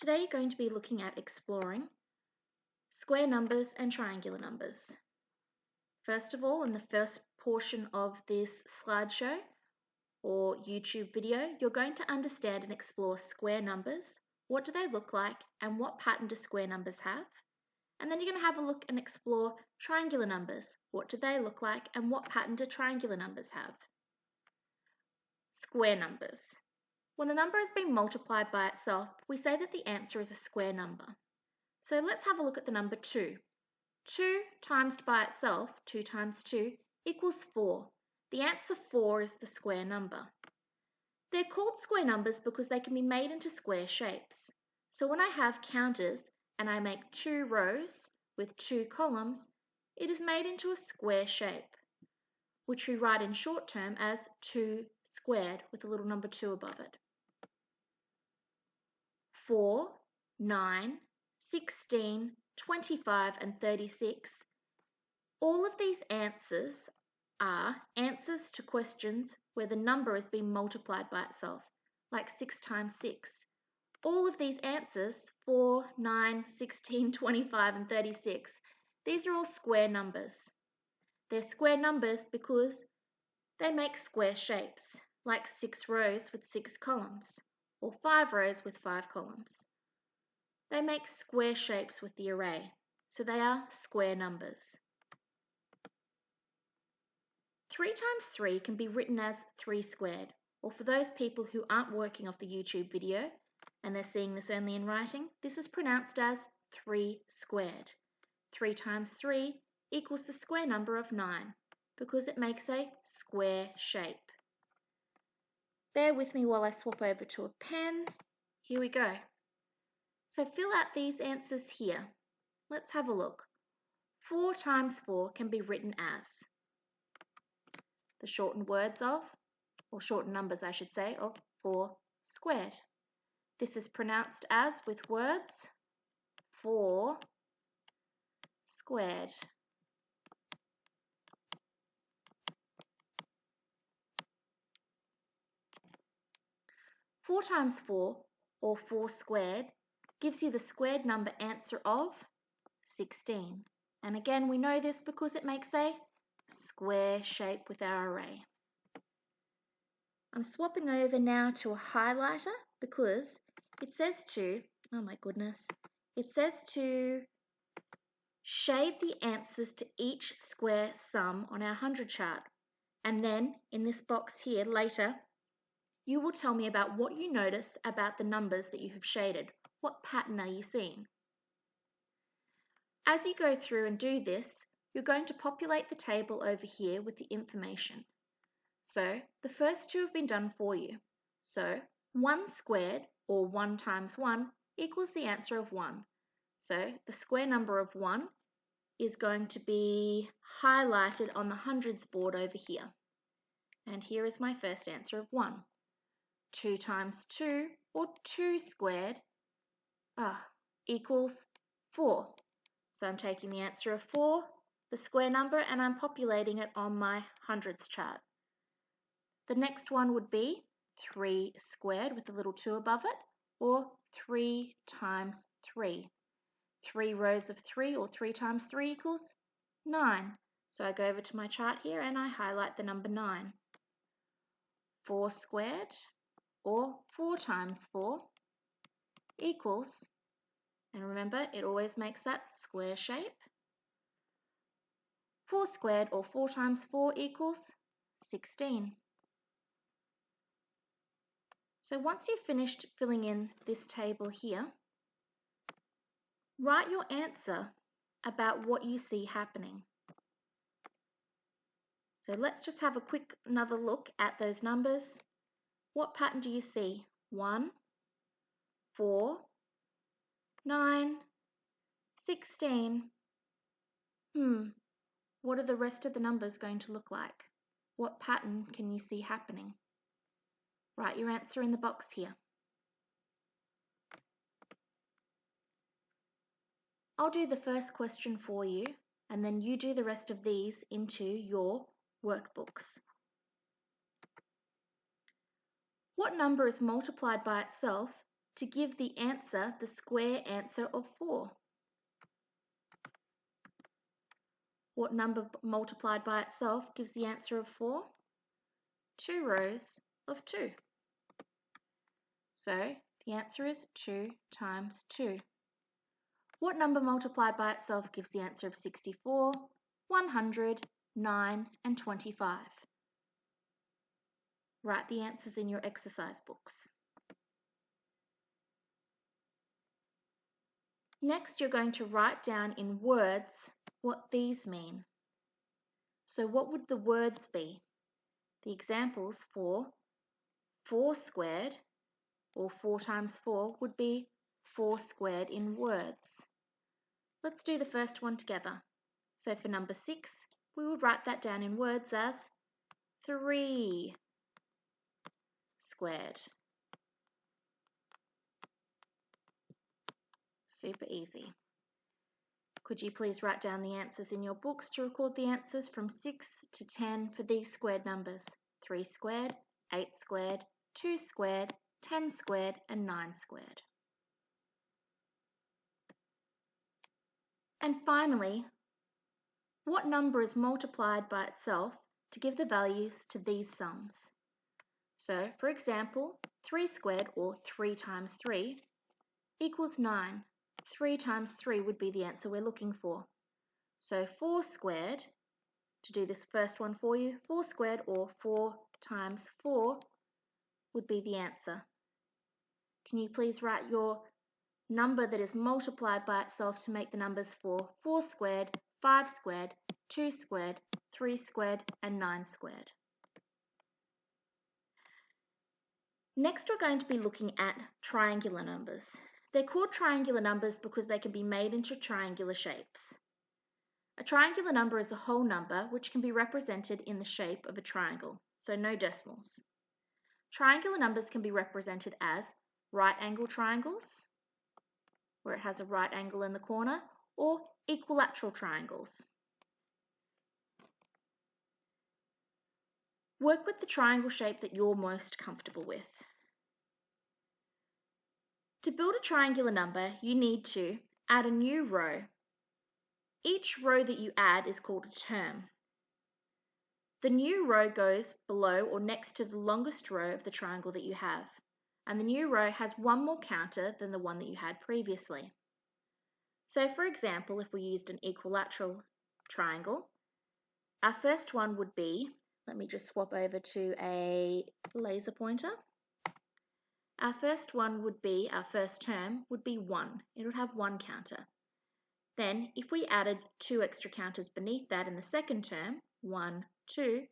Today you're going to be looking at exploring square numbers and triangular numbers. First of all, in the first portion of this slideshow or YouTube video, you're going to understand and explore square numbers. What do they look like and what pattern do square numbers have? And then you're going to have a look and explore triangular numbers. What do they look like and what pattern do triangular numbers have? Square numbers. When a number has been multiplied by itself, we say that the answer is a square number. So let's have a look at the number 2. 2 times by itself, 2 times 2, equals 4. The answer 4 is the square number. They're called square numbers because they can be made into square shapes. So when I have counters and I make 2 rows with 2 columns, it is made into a square shape, which we write in short term as 2 squared with a little number 2 above it. 4, 9, 16, 25 and 36. All of these answers are answers to questions where the number has been multiplied by itself, like 6 times 6. All of these answers, 4, 9, 16, 25 and 36, these are all square numbers. They're square numbers because they make square shapes, like 6 rows with 6 columns, or 5 rows with 5 columns. They make square shapes with the array, so they are square numbers. 3 times 3 can be written as 3 squared, or for those people who aren't working off the YouTube video and they're seeing this only in writing, this is pronounced as 3 squared. 3 times 3 equals the square number of 9 because it makes a square shape. Bear with me while I swap over to a pen. Here we go. So fill out these answers here. Let's have a look. 4 times 4 can be written as the shortened words of, or shortened numbers I should say, of 4 squared. This is pronounced as, with words, 4 squared. Four times 4, or 4 squared, gives you the squared number answer of 16. And again, we know this because it makes a square shape with our array. I'm swapping over now to a highlighter because it says to, oh my goodness, it says to shade the answers to each square sum on our 100 chart. And then in this box here later, you will tell me about what you notice about the numbers that you have shaded. What pattern are you seeing? As you go through and do this, you're going to populate the table over here with the information. So the first two have been done for you. So 1 squared, or 1 times 1, equals the answer of 1. So the square number of 1 is going to be highlighted on the hundreds board over here. And here is my first answer of 1. 2 times 2, or 2 squared, equals 4. So I'm taking the answer of 4, the square number, and I'm populating it on my hundreds chart. The next one would be 3 squared with a little 2 above it, or 3 times 3. 3 rows of 3, or 3 times 3 equals 9. So I go over to my chart here and I highlight the number 9. 4 squared, or 4 times 4, equals, and remember it always makes that square shape, 4 squared, or 4 times 4, equals 16. So once you've finished filling in this table here, write your answer about what you see happening. So let's just have a quick another look at those numbers. What pattern do you see? 1, 4, 9, 16. What are the rest of the numbers going to look like? What pattern can you see happening? Write your answer in the box here. I'll do the first question for you, and then you do the rest of these into your workbooks. What number is multiplied by itself to give the answer, the square answer of 4? What number multiplied by itself gives the answer of 4? 2 rows of 2. So the answer is 2 times 2. What number multiplied by itself gives the answer of 64, 100, 9 and 25? Write the answers in your exercise books. Next, you're going to write down in words what these mean. So what would the words be? The examples for 4 squared, or 4 times 4, would be 4 squared in words. Let's do the first one together. So for number 6, we would write that down in words as 3 squared. Super easy. Could you please write down the answers in your books to record the answers from 6 to 10 for these squared numbers? 3 squared, 8 squared, 2 squared, 10 squared and 9 squared. And finally, what number is multiplied by itself to give the values to these sums? So, for example, 3 squared, or 3 times 3, equals 9. 3 times 3 would be the answer we're looking for. So 4 squared, to do this first one for you, 4 squared, or 4 times 4, would be the answer. Can you please write your number that is multiplied by itself to make the numbers for 4 squared, 5 squared, 2 squared, 3 squared and 9 squared. Next, we're going to be looking at triangular numbers. They're called triangular numbers because they can be made into triangular shapes. A triangular number is a whole number which can be represented in the shape of a triangle, so no decimals. Triangular numbers can be represented as right angle triangles, where it has a right angle in the corner, or equilateral triangles. Work with the triangle shape that you're most comfortable with. To build a triangular number, you need to add a new row. Each row that you add is called a term. The new row goes below or next to the longest row of the triangle that you have, and the new row has one more counter than the one that you had previously. So for example, if we used an equilateral triangle, our first one would be, let me just swap over to a laser pointer. Our first one would be, our first term would be 1. It would have one counter. Then if we added 2 extra counters beneath that in the second term, 1, 2,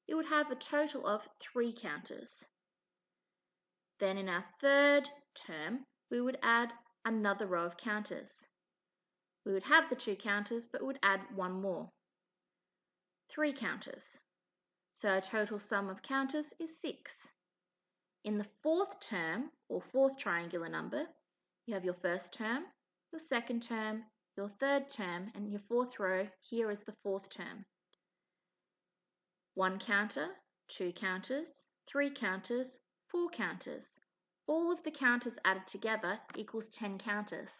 it would have a total of 3 counters. Then in our third term, we would add another row of counters. We would have the 2 counters, but would add one more. 3 counters. So our total sum of counters is 6. In the fourth term, or fourth triangular number, you have your first term, your second term, your third term, and your fourth row here is the fourth term. 1 counter, 2 counters, 3 counters, 4 counters. All of the counters added together equals 10 counters.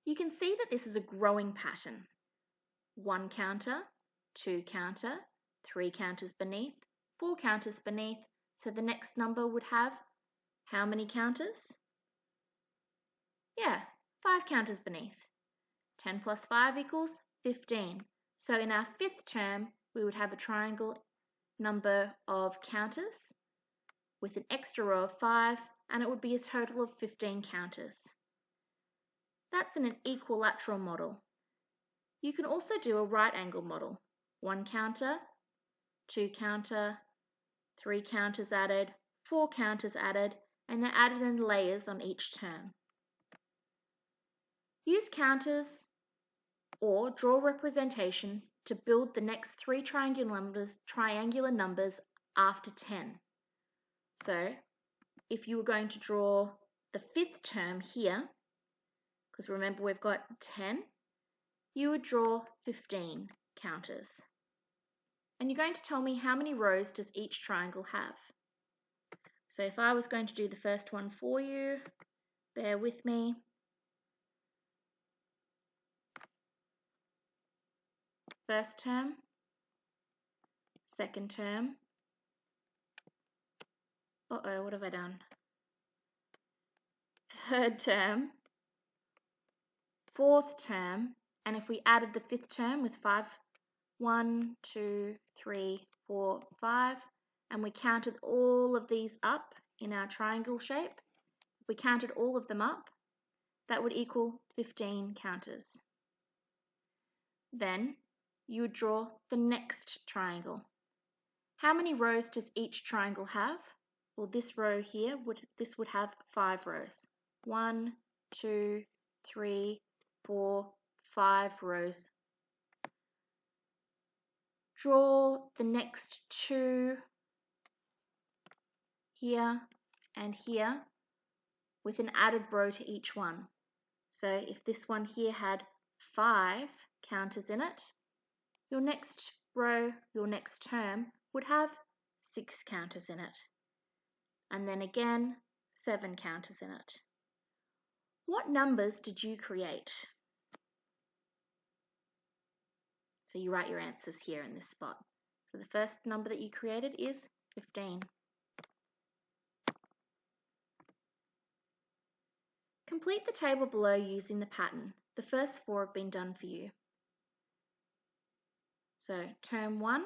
You can see that this is a growing pattern. 1 counter, 2 counter, 3 counters beneath, 4 counters beneath, so the next number would have how many counters? Yeah, 5 counters beneath. 10 plus 5 equals 15. So in our fifth term, we would have a triangle number of counters with an extra row of 5, and it would be a total of 15 counters. That's in an equilateral model. You can also do a right angle model. 1 counter, 2 counter, 3 counters added, 4 counters added, and they're added in layers on each term. Use counters or draw representations to build the next 3 triangular numbers after 10. So if you were going to draw the fifth term here, because remember we've got 10, you would draw 15 counters. And you're going to tell me how many rows does each triangle have. So if I was going to do the first one for you, bear with me. First term, second term. Uh-oh, what have I done? Third term, fourth term, and if we added the fifth term with 5, 1, 2, 3, 4, 5, and we counted all of these up in our triangle shape, if we counted all of them up, that would equal 15 counters. Then you would draw the next triangle. How many rows does each triangle have? Well, this row here would have 5 rows. 1, 2, 3, 4, 5 rows. Draw the next 2 here and here with an added row to each one. So if this one here had 5 counters in it, your next row, your next term would have 6 counters in it. And then again, 7 counters in it. What numbers did you create? So you write your answers here in this spot. So the first number that you created is 15. Complete the table below using the pattern. The first 4 have been done for you. So term 1,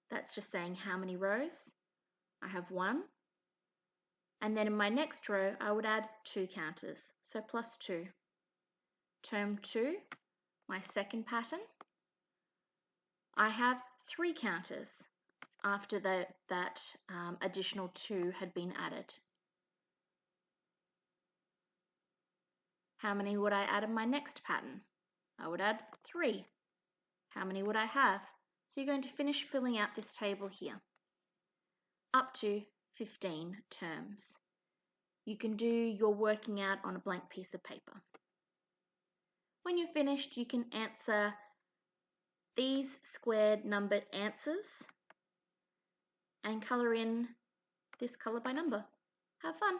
that's just saying how many rows. I have 1. And then in my next row, I would add 2 counters, so plus 2. Term 2, my second pattern, I have 3 counters after that additional 2 had been added. How many would I add in my next pattern? I would add 3. How many would I have? So you're going to finish filling out this table here, up to 15 terms. You can do your working out on a blank piece of paper. When you're finished, you can answer these squared numbered answers and colour in this colour by number. Have fun!